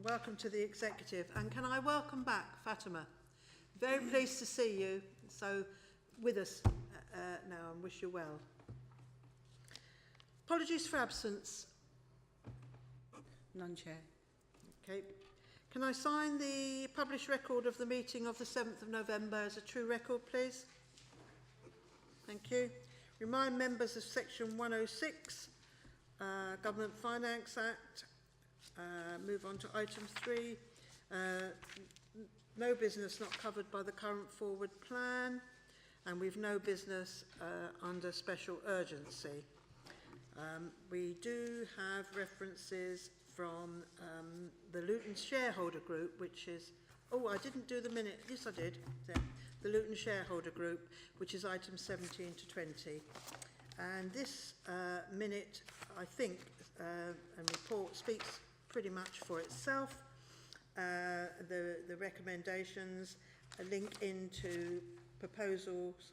welcome to the executive. And can I welcome back Fatima? Very pleased to see you. So with us now and wish you well. Apologies for absence. None, Chair. Okay. Can I sign the published record of the meeting of the 7th of November as a true record, please? Thank you. Remind members of Section 106, Government Finance Act. Move on to item 3. No business not covered by the current forward plan. And we've no business under special urgency. We do have references from the Luton Shareholder Group, which is, oh, I didn't do the minute, yes I did, yeah. The Luton Shareholder Group, which is items 17 to 20. And this minute, I think, and report speaks pretty much for itself. The recommendations link into proposals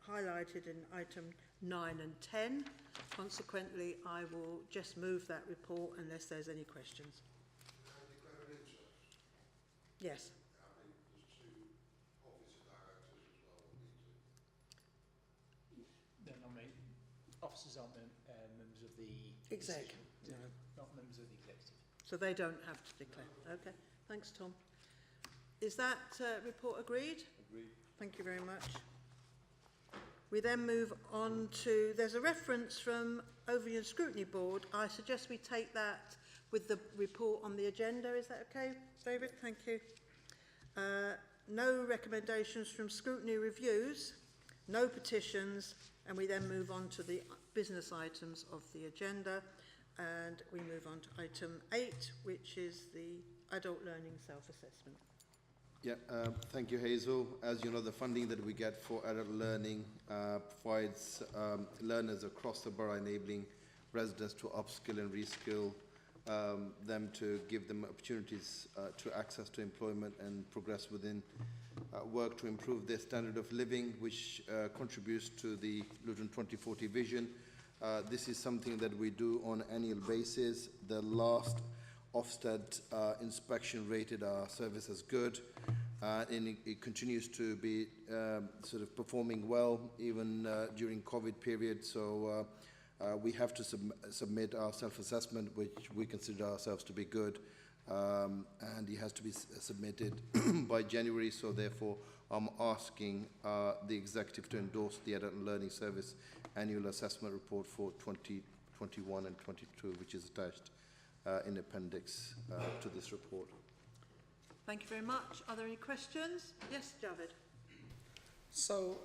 highlighted in item 9 and 10. Consequently, I will just move that report unless there's any questions. Yes. Officers aren't members of the Exec. No. Not members of the executive. So they don't have to declare. Okay. Thanks, Tom. Is that report agreed? Agreed. Thank you very much. We then move on to, there's a reference from Overview and Scrutiny Board. I suggest we take that with the report on the agenda. Is that okay, David? Thank you. No recommendations from Scrutiny Reviews, no petitions, and we then move on to the business items of the agenda. And we move on to item 8, which is the adult learning self-assessment. Yeah, thank you, Hazel. As you know, the funding that we get for adult learning provides learners across the borough, enabling residents to upskill and reskill them, to give them opportunities to access to employment and progress within work to improve their standard of living, which contributes to the Luton 2040 vision. This is something that we do on an annual basis. The last Ofsted inspection rated our service as good, and it continues to be sort of performing well even during COVID period. So we have to submit our self-assessment, which we consider ourselves to be good, and it has to be submitted by January. So therefore, I'm asking the executive to endorse the Adult Learning Service Annual Assessment Report for 2021 and 22, which is attached in appendix to this report. Thank you very much. Are there any questions? Yes, Javed. So,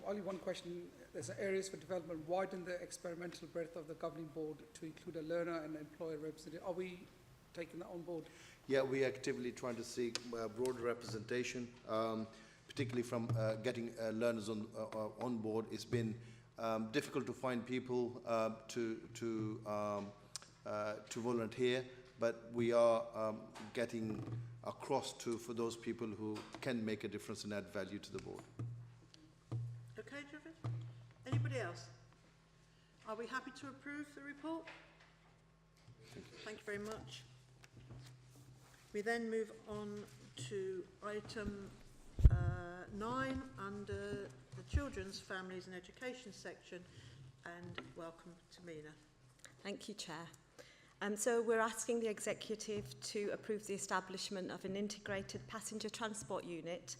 only one question. There's areas for development. Widen the experimental breadth of the governing board to include a learner and employer representative. Are we taking that on board? Yeah, we are actively trying to seek broader representation, particularly from getting learners on board. It's been difficult to find people to volunteer, but we are getting across for those people who can make a difference and add value to the board. Okay, Javed. Anybody else? Are we happy to approve the report? Thank you very much. We then move on to item 9 under the Children's, Families and Education section, and welcome to Mina. Thank you, Chair. So we're asking the Executive to approve the establishment of an integrated passenger transport unit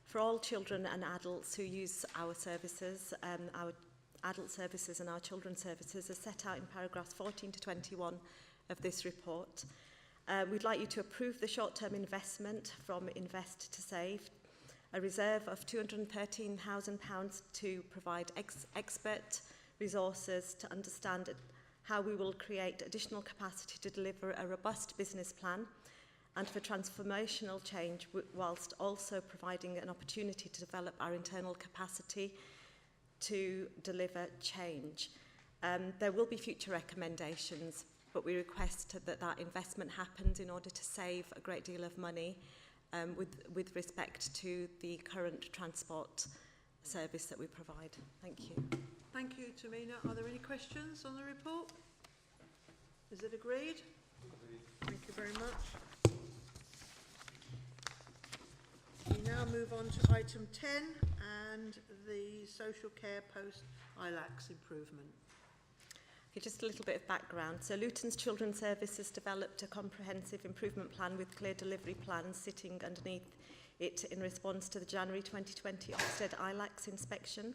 for all children and adults who use our services, our adult services and our children's services, as set out in paragraphs 14 to 21 of this report. We'd like you to approve the short-term investment from Invest to Save, a reserve of £213,000 to provide expert resources to understand how we will create additional capacity to deliver a robust business plan and for transformational change, whilst also providing an opportunity to develop our internal capacity to deliver change. There will be future recommendations, but we request that that investment happens in order to save a great deal of money with respect to the current transport service that we provide. Thank you. Thank you, Tamina. Are there any questions on the report? Is it agreed? Agreed. Thank you very much. now move on to item 10 and the social care post ILACS improvement. Okay, just a little bit of background. So Luton's Children's Service has developed a comprehensive improvement plan with clear delivery plans sitting underneath it in response to the January 2020 Ofsted ILACS inspection,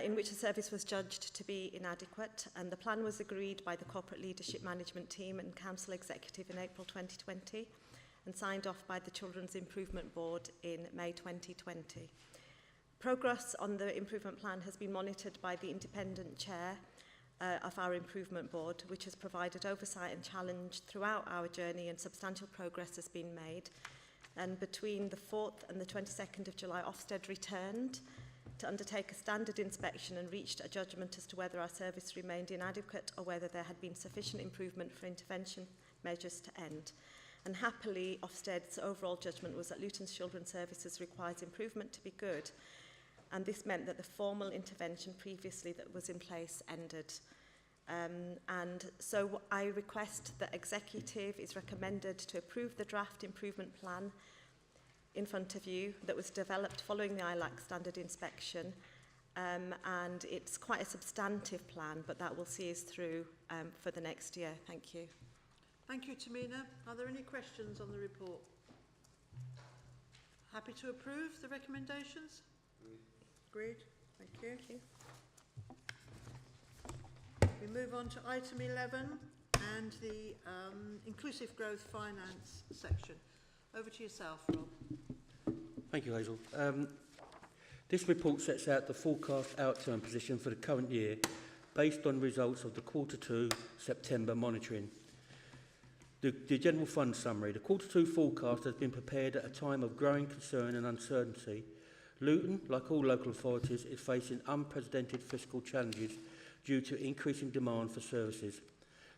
in which the service was judged to be inadequate, and the plan was agreed by the corporate leadership management team and council executive in April 2020 and signed off by the Children's Improvement Board in May 2020. Progress on the improvement plan has been monitored by the independent chair of our improvement board, which has provided oversight and challenge throughout our journey, and substantial progress has been made. And between the 4th and the 22nd of July, Ofsted returned to undertake a standard inspection and reached a judgment as to whether our service remained inadequate or whether there had been sufficient improvement for intervention measures to end. And happily, Ofsted's overall judgment was that Luton's Children's Services requires improvement to be good, and this meant that the formal intervention previously that was in place ended. And so I request that Executive is recommended to approve the draft improvement plan in front of you that was developed following the ILAC standard inspection, and it's quite a substantive plan, but that will see us through for the next year. Thank you. Thank you, Tamina. Are there any questions on the report? Happy to approve the recommendations? Agreed. Thank you. Thank you. We move on to item 11 and the Inclusive Growth Finance section. Over to yourself, Rob. Thank you, Hazel. This report sets out the forecast outturn position for the current year based on results of the Q2 September monitoring. The General Fund summary. The Q2 forecast has been prepared at a time of growing concern and uncertainty. Luton, like all local authorities, is facing unprecedented fiscal challenges due to increasing demand for services.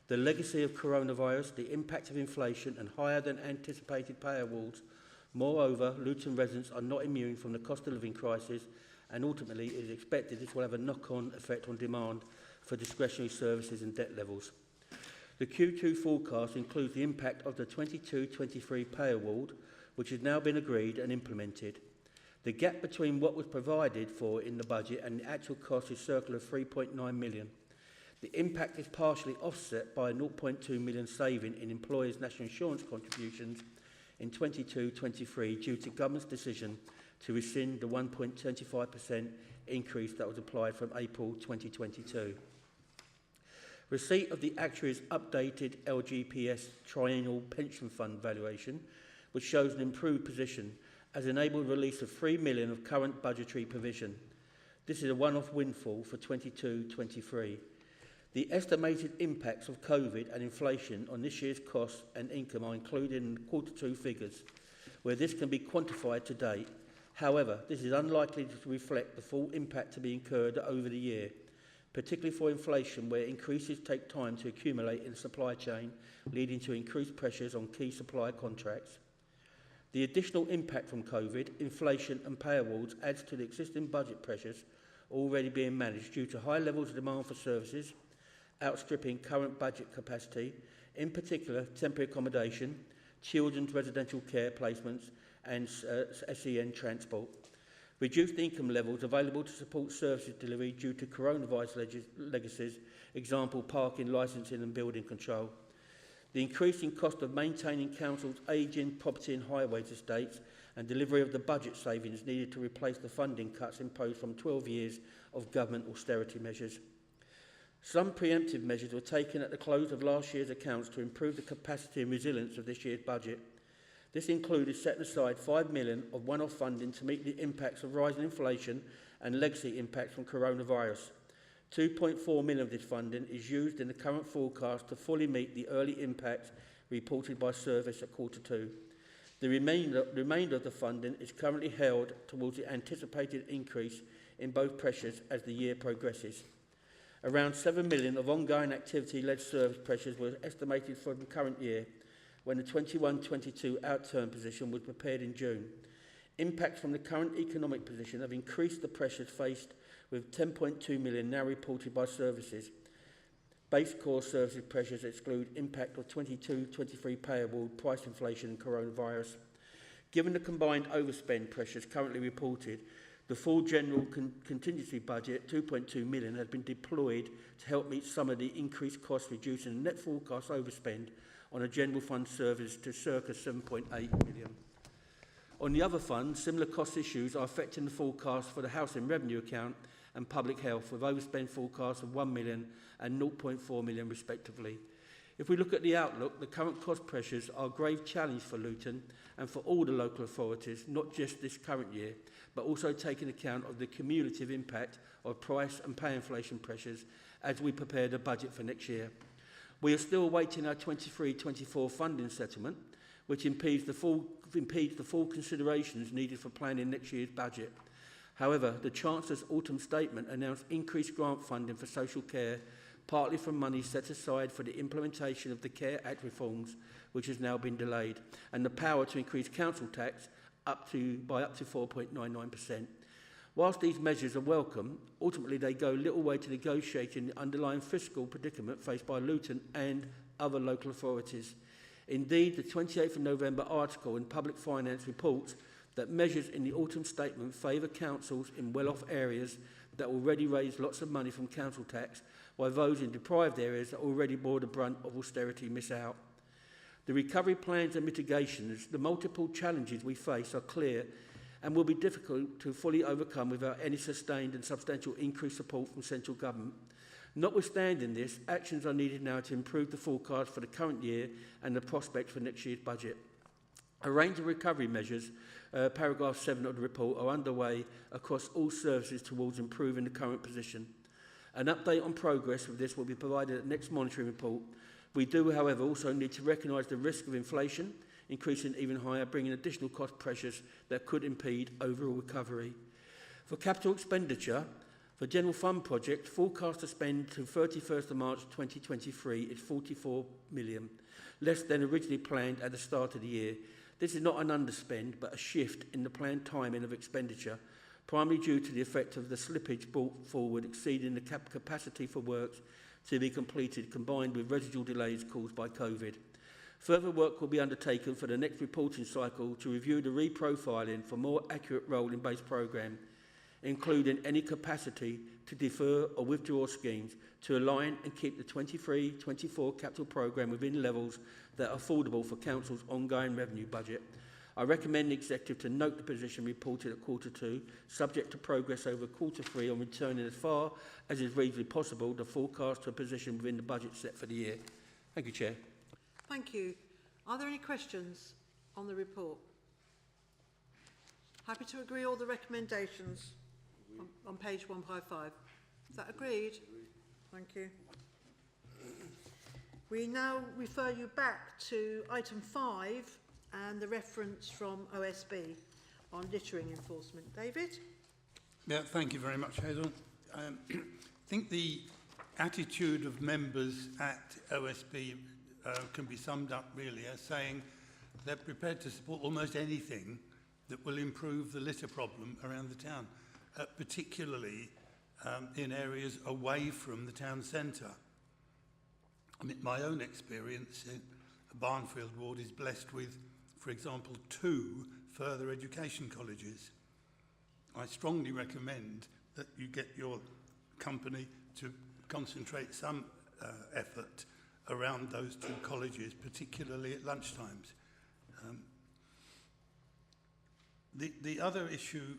The legacy of coronavirus, the impact of inflation and higher than anticipated pay awards. Moreover, Luton residents are not immune from the cost of living crisis, and ultimately it is expected this will have a knock-on effect on demand for discretionary services and debt levels. The Q2 forecast includes the impact of the 22-23 pay award, which has now been agreed and implemented. The gap between what was provided for in the budget and the actual cost is circa 3.9 million. The impact is partially offset by a 0.2 million saving in employers' national insurance contributions in 22-23 due to government's decision to rescind the 1.25% increase that was applied from April 2022. Receipt of the actuary's updated LGPS triennial pension fund valuation, which shows an improved position, has enabled release of 3 million of current budgetary provision. This is a one-off windfall for 22-23. The estimated impacts of COVID and inflation on this year's costs and income are included in the Q2 figures, where this can be quantified to date. However, this is unlikely to reflect the full impact to be incurred over the year, particularly for inflation, where increases take time to accumulate in the supply chain, leading to increased pressures on key supply contracts. The additional impact from COVID, inflation and pay awards adds to the existing budget pressures already being managed due to high levels of demand for services, outstripping current budget capacity, in particular temporary accommodation, children's residential care placements and SEN transport. Reduced income levels available to support services delivery due to coronavirus legacies, example parking, licensing and building control. The increasing cost of maintaining councils' ageing property and highways estates and delivery of the budget savings needed to replace the funding cuts imposed from 12 years of government austerity measures. Some preemptive measures were taken at the close of last year's accounts to improve the capacity and resilience of this year's budget. This included setting aside 5 million of one-off funding to meet the impacts of rising inflation and legacy impacts from coronavirus. 2.4 million of this funding is used in the current forecast to fully meet the early impacts reported by service at Q2. The remainder of the funding is currently held towards the anticipated increase in both pressures as the year progresses. Around 7 million of ongoing activity-led service pressures were estimated for the current year when the 21-22 outturn position was prepared in June. Impacts from the current economic position have increased the pressures faced, with 10.2 million now reported by services. Base core services pressures exclude impact of 22-23 pay award, price inflation and coronavirus. Given the combined overspend pressures currently reported, the full general contingency budget, 2.2 million, has been deployed to help meet some of the increased costs, reducing the net forecast overspend on a general fund service to circa 7.8 million. On the other funds, similar cost issues are affecting the forecast for the housing revenue account and public health, with overspend forecasts of 1 million and 0.4 million respectively. If we look at the outlook, the current cost pressures are a grave challenge for Luton and for all the local authorities, not just this current year, but also taking account of the cumulative impact of price and pay inflation pressures as we prepare the budget for next year. We are still awaiting our 23-24 funding settlement, which impedes the full considerations needed for planning next year's budget. However, the Chancellor's autumn statement announced increased grant funding for social care, partly from money set aside for the implementation of the Care Act reforms, which has now been delayed, and the power to increase council tax by up to 4.99%. Whilst these measures are welcome, ultimately they go little way to negotiating the underlying fiscal predicament faced by Luton and other local authorities. Indeed, the 28th of November article in Public Finance reports that measures in the autumn statement favour councils in well-off areas that already raise lots of money from council tax, while those in deprived areas that already bore the brunt of austerity miss out. The recovery plans and mitigations, the multiple challenges we face are clear and will be difficult to fully overcome without any sustained and substantial increased support from central government. Notwithstanding this, actions are needed now to improve the forecast for the current year and the prospects for next year's budget. A range of recovery measures, paragraph 7 of the report, are underway across all services towards improving the current position. An update on progress with this will be provided at the next monitoring report. We do, however, also need to recognise the risk of inflation increasing even higher, bringing additional cost pressures that could impede overall recovery. For capital expenditure, for general fund projects, forecast to spend to 31st of March 2023 is 44 million, less than originally planned at the start of the year. This is not an underspend, but a shift in the planned timing of expenditure, primarily due to the effect of the slippage brought forward exceeding the capacity for works to be completed, combined with residual delays caused by COVID. Further work will be undertaken for the next reporting cycle to review the reprofiling for more accurate rolling-based programme, including any capacity to defer or withdraw schemes to align and keep the 23-24 capital programme within levels that are affordable for Council's ongoing revenue budget. I recommend the Executive to note the position reported at Q2, subject to progress over Q3 on returning as far as is reasonably possible the forecast to a position within the budget set for the year. Thank you, Chair. Thank you. Are there any questions on the report? Happy to agree all the recommendations on page 155. Is that agreed? Thank you. We now refer you back to item 5 and the reference from OSB on littering enforcement. David? Yeah, thank you very much, Hazel. I think the attitude of members at OSB can be summed up really as saying they're prepared to support almost anything that will improve the litter problem around the town, particularly in areas away from the town centre. I mean, my own experience in Barnfield Ward is blessed with, for example, 2 further education colleges. I strongly recommend that you get your company to concentrate some effort around those 2 colleges, particularly at lunchtimes. The other issue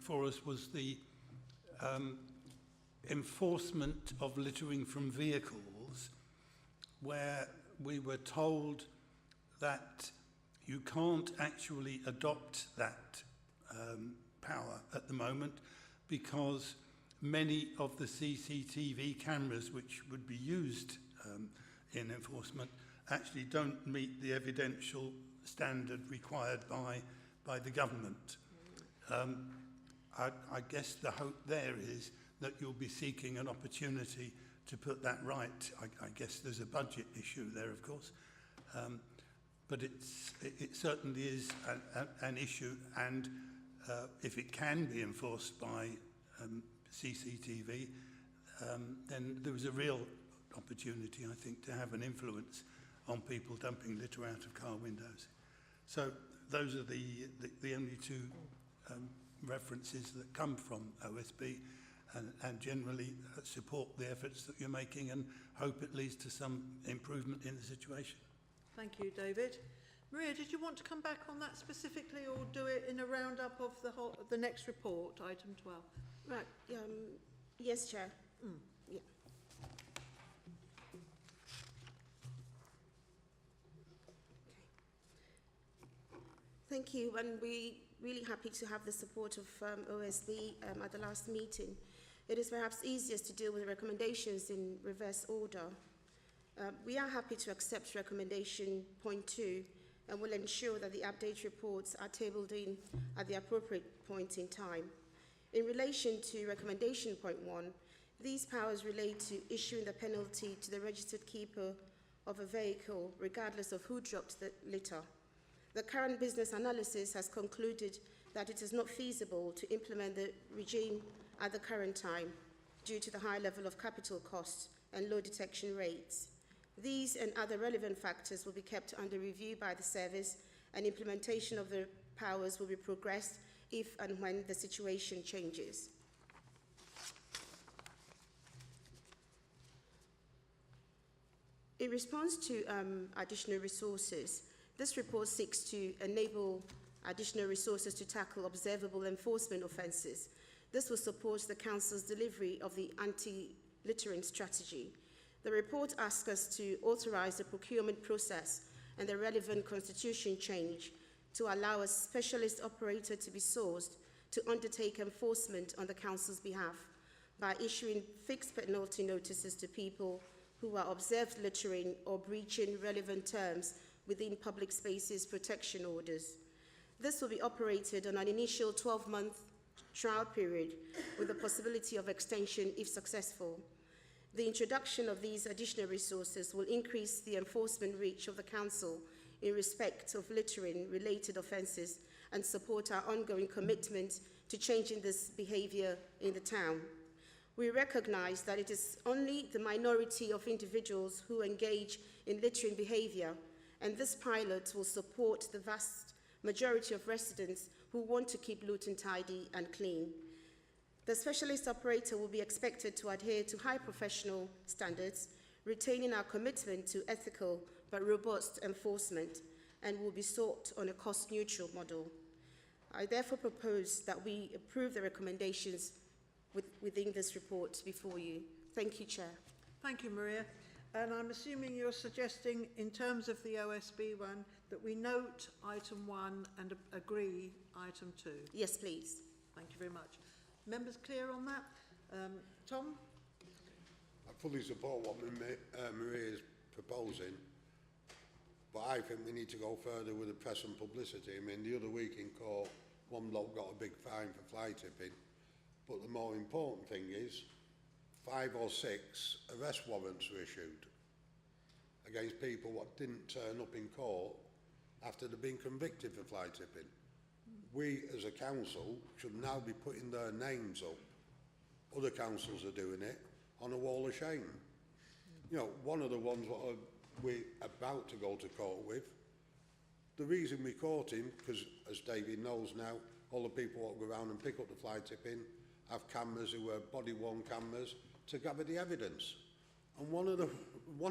for us was the enforcement of littering from vehicles, where we were told that you can't actually adopt that power at the moment because many of the CCTV cameras which would be used in enforcement actually don't meet the evidential standard required by the government. I guess the hope there is that you'll be seeking an opportunity to put that right. I guess there's a budget issue there, of course, but it certainly is an issue, and if it can be enforced by CCTV, then there is a real opportunity, I think, to have an influence on people dumping litter out of car windows. So those are the only two references that come from OSB, and generally support the efforts that you're making and hope it leads to some improvement in the situation. Thank you, David. Maria, did you want to come back on that specifically, or do it in a roundup of the next report, item 12? Right. Yes, Chair. Yeah. Thank you, and we're really happy to have the support of OSB at the last meeting. It is perhaps easiest to deal with recommendations in reverse order. We are happy to accept recommendation point 2 and will ensure that the update reports are tabled in at the appropriate point in time. In relation to recommendation point 1, these powers relate to issuing the penalty to the registered keeper of a vehicle regardless of who dropped the litter. The current business analysis has concluded that it is not feasible to implement the regime at the current time due to the high level of capital costs and low detection rates. These and other relevant factors will be kept under review by the service, and implementation of the powers will be progressed if and when the situation changes. In response to additional resources, this report seeks to enable additional resources to tackle observable enforcement offences. This will support the Council's delivery of the anti-littering strategy. The report asks us to authorise the procurement process and the relevant constitution change to allow a specialist operator to be sourced to undertake enforcement on the Council's behalf by issuing fixed penalty notices to people who are observed littering or breaching relevant terms within public spaces protection orders. This will be operated on an initial 12-month trial period with the possibility of extension if successful. The introduction of these additional resources will increase the enforcement reach of the Council in respect of littering-related offences and support our ongoing commitment to changing this behaviour in the town. We recognise that it is only the minority of individuals who engage in littering behaviour, and this pilot will support the vast majority of residents who want to keep Luton tidy and clean. The specialist operator will be expected to adhere to high professional standards, retaining our commitment to ethical but robust enforcement, and will be sought on a cost-neutral model. I therefore propose that we approve the recommendations within this report before you. Thank you, Chair. Thank you, Maria. And I'm assuming you're suggesting, in terms of the OSB one, that we note item 1 and agree item 2. Yes, please. Thank you very much. Members clear on that? Tom? I fully support what Maria is proposing, but I think we need to go further with the press and publicity. I mean, the other week in court, one bloke got a big fine for fly tipping, but the more important thing is 5 or 6 arrest warrants were issued against people what didn't turn up in court after they'd been convicted for fly tipping. We as a council should now be putting their names up. Other councils are doing it on a wall of shame. You know, one of the ones what we're about to go to court with, the reason we caught him, because as David knows now, all the people that go around and pick up the fly tipping have cameras who were body-worn cameras to gather the evidence. And one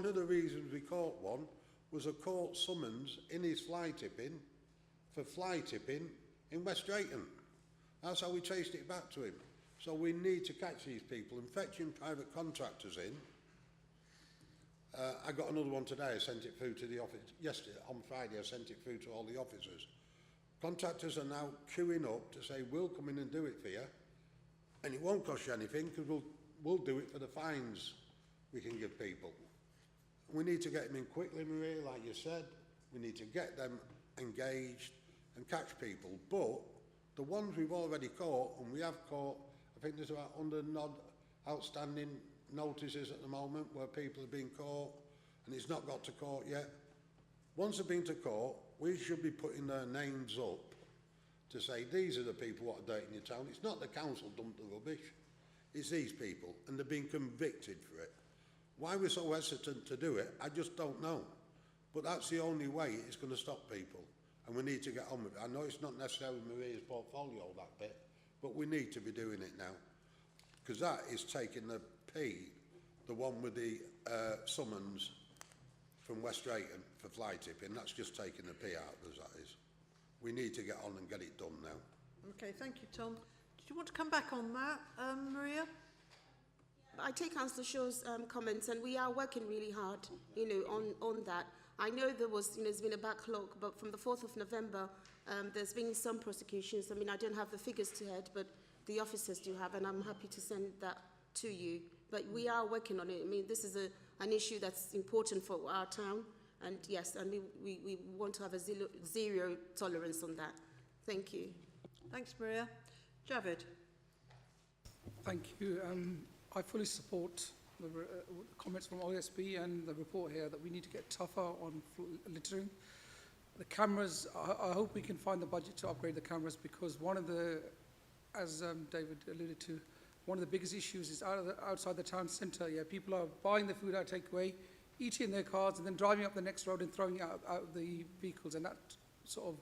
of the reasons we caught one was a court summons in his fly tipping for fly tipping in West Drayton. That's how we traced it back to him. So we need to catch these people and fetching private contractors in. I got another one today. I sent it through to the office yesterday. On Friday, I sent it through to all the officers. Contractors are now queuing up to say, we'll come in and do it for you. And it won't cost you anything because we'll do it for the fines we can give people. We need to get them in quickly, Maria, like you said. We need to get them engaged and catch people. But the ones we've already caught, and we have caught, I think there's about 100 odd outstanding notices at the moment where people have been caught and it's not got to court yet. Once they've been to court, we should be putting their names up to say these are the people what are dirtying your town. It's not the council dumped the rubbish, it's these people, and they're being convicted for it. Why we're so hesitant to do it, I just don't know. But that's the only way it's going to stop people. and we need to get on with it. I know it's not necessarily Maria's portfolio, that bit, but we need to be doing it now. Because that is taking the P, the one with the summons from West Drayton for fly tipping, that's just taking the P out, as that is. We need to get on and get it done now. Okay, thank you, Tom. Did you want to come back on that, Maria? I take Councillor Shaw's comments, and we are working really hard, you know, on that. I know there was, you know, there's been a backlog, but from the 4th of November, there's been some prosecutions. I mean, I don't have the figures to head, but the officers do have, and I'm happy to send that to you. But we are working on it. I mean, this is an issue that's important for our town, and yes, and we want to have a zero tolerance on that. Thank you. Thanks, Maria. Javid. Thank you. I fully support the comments from OSB and the report here that we need to get tougher on littering. The cameras, I hope we can find the budget to upgrade the cameras, because one of the, as David alluded to, one of the biggest issues is outside the town centre. Yeah, people are buying the food out takeaway, eating in their cars, and then driving up the next road and throwing it out the vehicles. And that sort of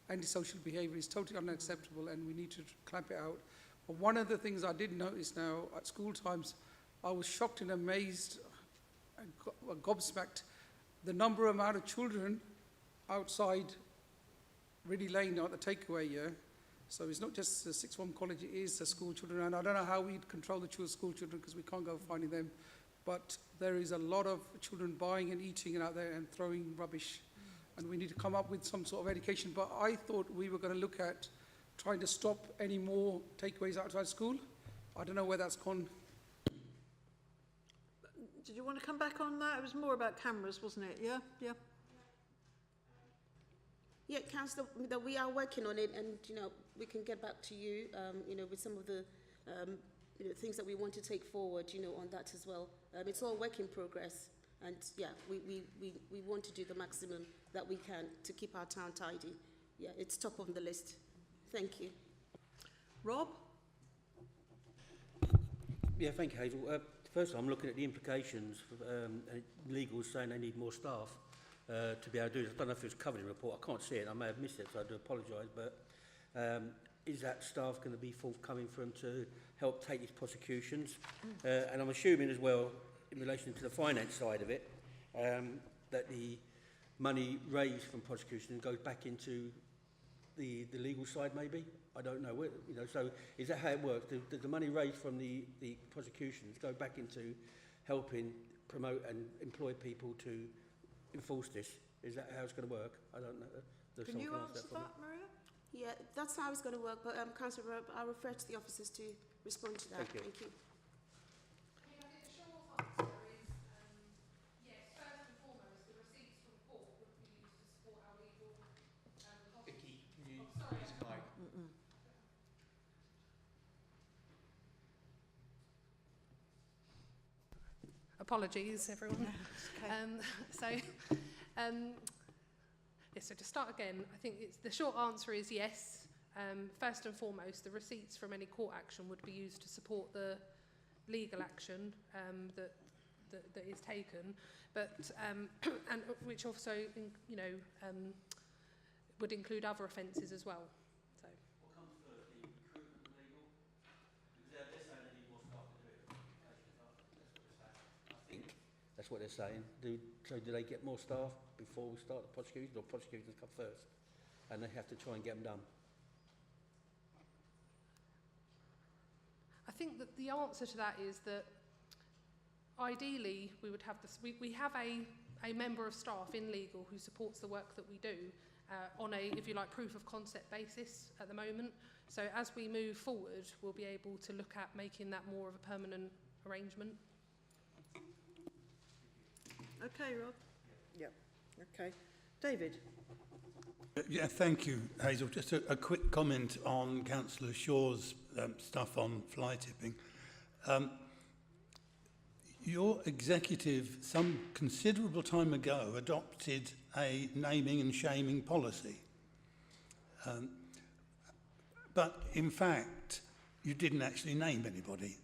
antisocial behaviour is totally unacceptable, and we need to clamp it out. But one of the things I did notice now at school times, I was shocked and amazed and gobsmacked the amount of children outside Ridley Lane at the takeaway, yeah. So it's not just the sixth form college, it is the school children, and I don't know how we'd control the school children because we can't go finding them. But there is a lot of children buying and eating out there and throwing rubbish, and we need to come up with some sort of education. But I thought we were going to look at trying to stop any more takeaways outside school. I don't know where that's gone. Did you want to come back on that? It was more about cameras, wasn't it? Yeah, yeah. Yeah, Councillor, that we are working on it, and you know we can get back to you, you know, with some of the you know, things that we want to take forward, you know, on that as well. It's all work in progress, and yeah, we want to do the maximum that we can to keep our town tidy. Yeah, it's top of the list. Thank you. Rob? Yeah, thank you, Hazel. First, I'm looking at the implications. Legal saying they need more staff to be able to do this. I don't know if it was covered in the report. I can't see it. I may have missed it, so I do apologise. But is that staff going to be forthcoming for them to help take these prosecutions? And I'm assuming as well, in relation to the finance side of it, that the money raised from prosecution goes back into the legal side, maybe? I don't know. You know, so is that how it works? Does the money raised from the prosecutions go back into helping promote and employ people to enforce this? Is that how it's going to work? I don't know. Can you answer that, Maria? Yeah, that's how it's going to work. But Councillor Rob, I'll refer to the officers to respond to that. Thank you. Thank you. Apologies, everyone. Okay. So to start again, I think the short answer is yes. First and foremost, the receipts from any court action would be used to support the legal action that is taken, but and which also, you know, would include other offences as well. So. What comes first, the recruitment and legal? Because they're saying they need more staff to do it. I think that's what they're saying. So do they get more staff before we start the prosecution, or prosecutions come first, and they have to try and get them done? I think that the answer to that is that ideally we would have this. We have a member of staff in legal who supports the work that we do on a, if you like, proof of concept basis at the moment. So as we move forward, we'll be able to look at making that more of a permanent arrangement. Okay, Rob? Yep. Okay. David? Yeah, thank you, Hazel. Just a quick comment on Councillor Shaw's stuff on fly tipping. Your executive, some considerable time ago, adopted a naming and shaming policy. But in fact, you didn't actually name anybody.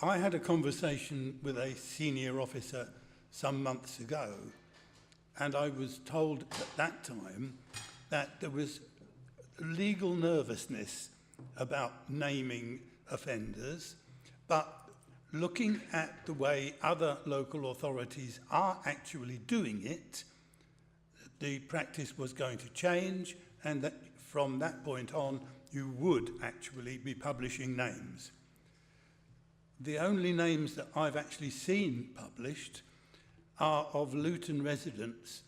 I had a conversation with a senior officer some months ago, and I was told at that time that there was legal nervousness about naming offenders, but looking at the way other local authorities are actually doing it, the practice was going to change, and that from that point on, you would actually be publishing names. The only names that I've actually seen published are of Luton residents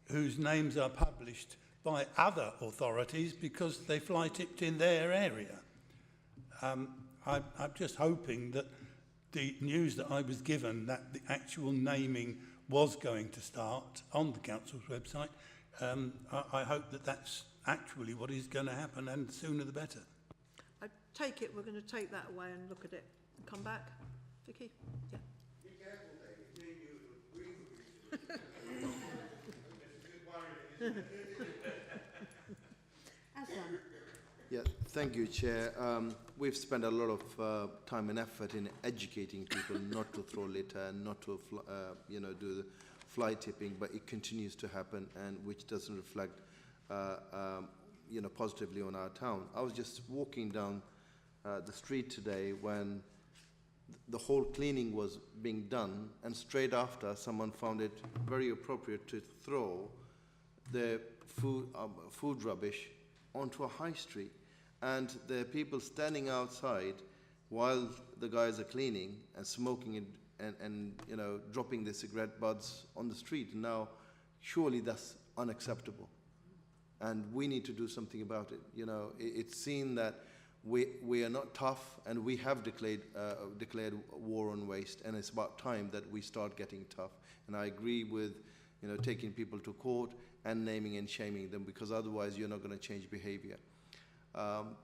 whose names are published by other authorities because they fly tipped in their area. I'm just hoping that the news that I was given that the actual naming was going to start on the council's website, I hope that that's actually what is going to happen, and the sooner the better. I take it we're going to take that away and look at it and come back. Vicky? Yeah. Be careful, David. Me and you would agree with each other. Yeah, thank you, Chair. We've spent a lot of time and effort in educating people not to throw litter, not to do the fly tipping, but it continues to happen, and which doesn't reflect positively on our town. I was just walking down the street today when the whole cleaning was being done, and straight after someone found it very appropriate to throw the food rubbish onto a high street, and there are people standing outside while the guys are cleaning and smoking it and dropping their cigarette butts on the street. Now, surely that's unacceptable, and we need to do something about it. It's seen that we are not tough, and we have declared war on waste, and it's about time that we start getting tough. And I agree with taking people to court and naming and shaming them, because otherwise you're not going to change behavior.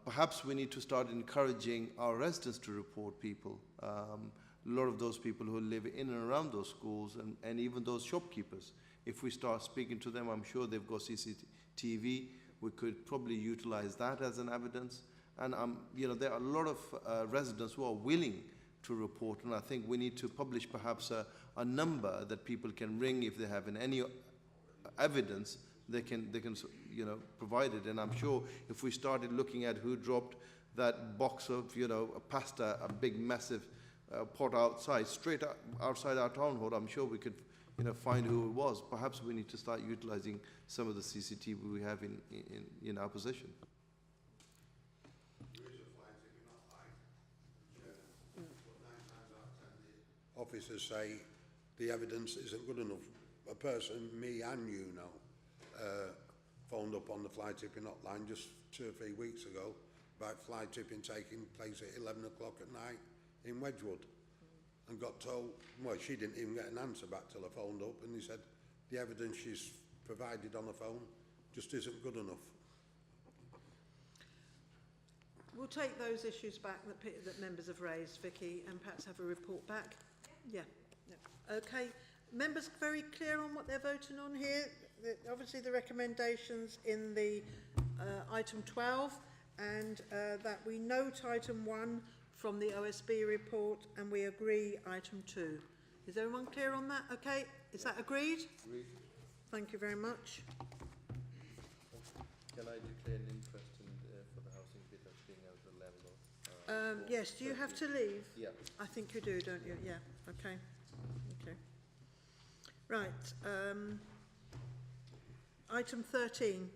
Perhaps we need to start encouraging our residents to report people. A lot of those people who live in and around those schools, and even those shopkeepers. If we start speaking to them, I'm sure they've got CCTV. We could probably utilize that as an evidence. And there are a lot of residents who are willing to report, and I think we need to publish perhaps a number that people can ring if they have any evidence. They can provide it. And I'm sure if we started looking at who dropped that box of pasta, a big massive pot outside, straight outside our town hall, I'm sure we could find who it was. Perhaps we need to start utilizing some of the CCTV we have in our possession. Officers say the evidence isn't good enough. A person, me and phoned up on the fly tipping hotline just 2 or 3 weeks ago about fly tipping taking place at 11 o'clock at night in Wedgwood, and got told, well, she didn't even get an answer back till I phoned up, and he said the evidence she's provided on the phone just isn't good enough. We'll take those issues back that members have raised, Vicky, and perhaps have a report back. Yeah. Okay. Members very clear on what they're voting on here? Obviously the recommendations in the item 12, and that we note item 1 from the OSB report, and we agree item 2. Is everyone clear on that? Okay. Is that agreed? Agreed. Thank you very much. Can I declare an interest for the housing bit as being as the landlord? Yes, do you have to leave? Yeah. I think you do, don't you? Yeah, okay. Okay. Right. Item 13,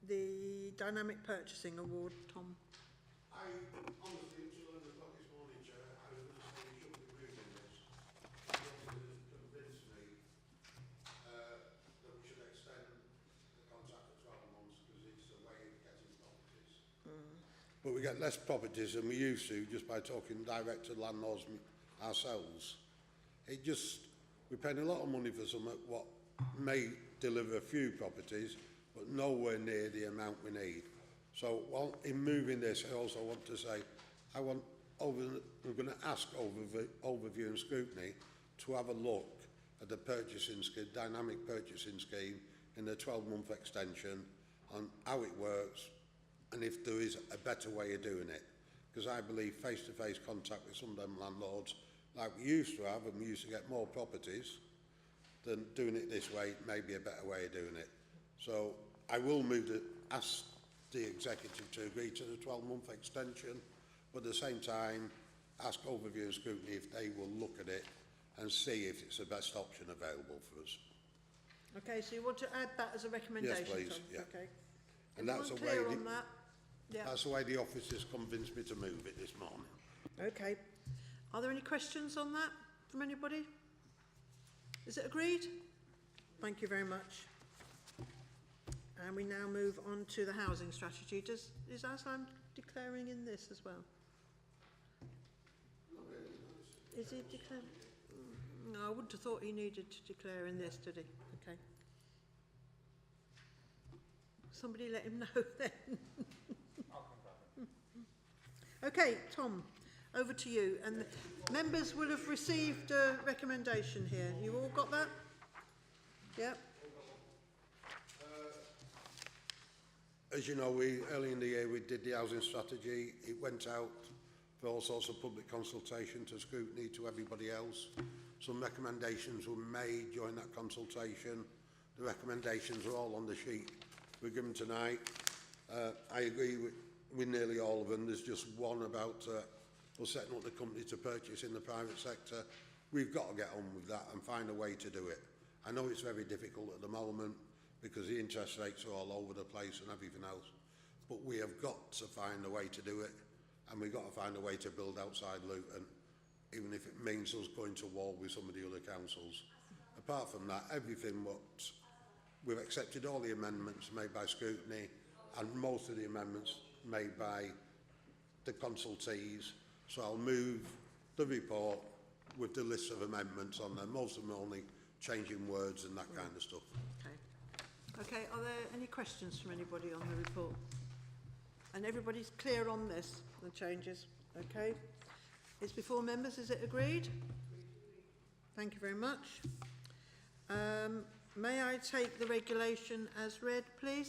the Dynamic Purchasing Award, Tom. I honestly, until 11 o'clock this morning, Chair, I was going to say we shouldn't be moving this. You wanted to convince me that we should extend the contract for 12 months because it's a way of getting properties. But we get less properties than we used to just by talking direct to landlords ourselves. We're paying a lot of money for something what may deliver a few properties, but nowhere near the amount we need. So while in moving this, I also want to say, I'm going to ask overview and scrutiny to have a look at the purchasing scheme, dynamic purchasing scheme in the 12-month extension on how it works and if there is a better way of doing it. Because I believe face-to-face contact with some of them landlords, like we used to have, and we used to get more properties, then doing it this way may be a better way of doing it. So I will move to ask the executive to agree to the 12-month extension, but at the same time ask overview and scrutiny if they will look at it and see if it's the best option available for us. Okay, so you want to add that as a recommendation, Yes, please, Tom? yeah. Okay. And that's Everyone the way clear the- on that? Yeah. That's the way the officers convinced me to move it this morning. Okay. Are there any questions on that from anybody? Is it agreed? Thank you very much. And we now move on to the housing strategy. Is Aslam declaring in this as well? Is he declaring? No, I wouldn't have thought he needed to declare in this, did he? Okay. Somebody let him know then. Okay, Tom, over to you. And the members will have received a recommendation here. You all got that? Yep. As you know, early in the year we did the housing strategy. It went out for all sorts of public consultation, to scrutiny, to everybody else. Some recommendations were made during that consultation. The recommendations are all on the sheet we're given tonight. I agree with nearly all of them. There's just one about us setting up the company to purchase in the private sector. We've got to get on with that and find a way to do it. I know it's very difficult at the moment because the interest rates are all over the place and everything else, but we have got to find a way to do it, and we've got to find a way to build outside Luton, even if it means us going to war with some of the other councils. Apart from that, everything what we've accepted, all the amendments made by scrutiny and most of the amendments made by the consultees. So I'll move the report with the list of amendments on there. Most of them are only changing words and that kind of stuff. Okay. Okay, are there any questions from anybody on the report? And everybody's clear on this, the changes? Okay. It's before members, is it agreed? Thank you very much. May I take the regulation as read, please?